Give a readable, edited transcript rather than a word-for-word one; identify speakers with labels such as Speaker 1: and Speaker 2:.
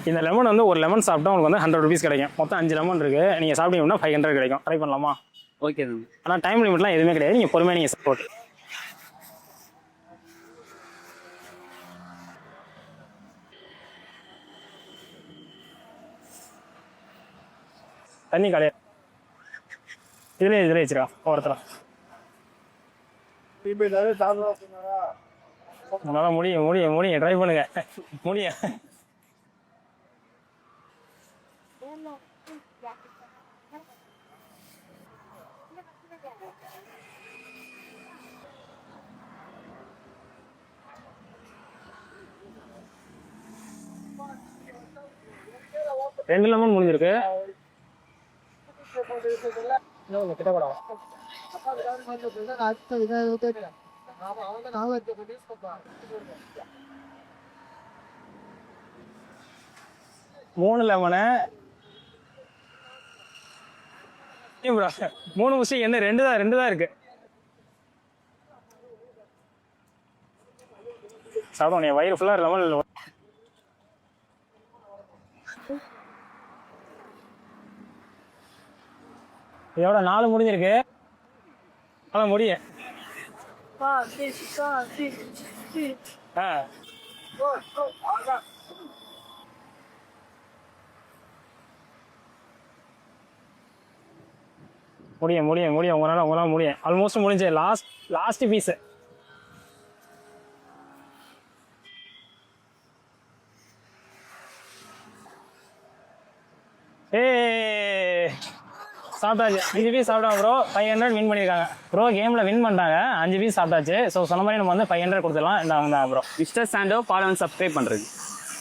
Speaker 1: இந்த லெமன் வந்து ஒரு லெமன் சாப்பிட்டா உங்களுக்கு வந்து 100 ருபீஸ் கிடைக்கும். மொத்தம் 5 லெமன் இருக்கு. நீங்க சாப்பிட்டீங்கன்னா 500 கிடைக்கும். ட்ரை பண்ணலாமா?
Speaker 2: ஓகே தான்.
Speaker 1: ஆனால் டைம் லிமிட்லாம் எதுவுமே கிடையாது. நீங்கள் பொறுமையாக நீங்கள் சப்போர்ட். தண்ணி காலையா இதுலேயே வச்சிருக்கா ஒருத்தரம். உங்களால் முடியும் ட்ரை பண்ணுங்க. முடியும். ரெண்டு லெமன் முடிஞ்சிருக்கு. கிட்ட கூட 3 லெமனு 3 முடிச்சு என்ன 2 தான் இருக்கு. சாப்பிடும் நீ வயிறு ஃபுல்லாக லெமன். இதோட 4 முடிஞ்சிருக்கு. அதான் முடியும். முடியும் உங்களால் முடியும். ஆல்மோஸ்ட் முடிஞ்சு. Last piece. சாப்பிட்டாச்சு. 5 பீஸ் சாப்பிட்டா ப்ரோ 500 வின் பண்ணியிருக்காங்க. ப்ரோ கேமில் வின் பண்ணிட்டாங்க. 5 பீஸ் சாப்பிட்டாச்சு. ஸோ சொன்ன மாதிரி நம்ம வந்து 500 கொடுத்துடலாம். இந்த bro
Speaker 2: mister Sandow follow and subscribe பண்ணுறது.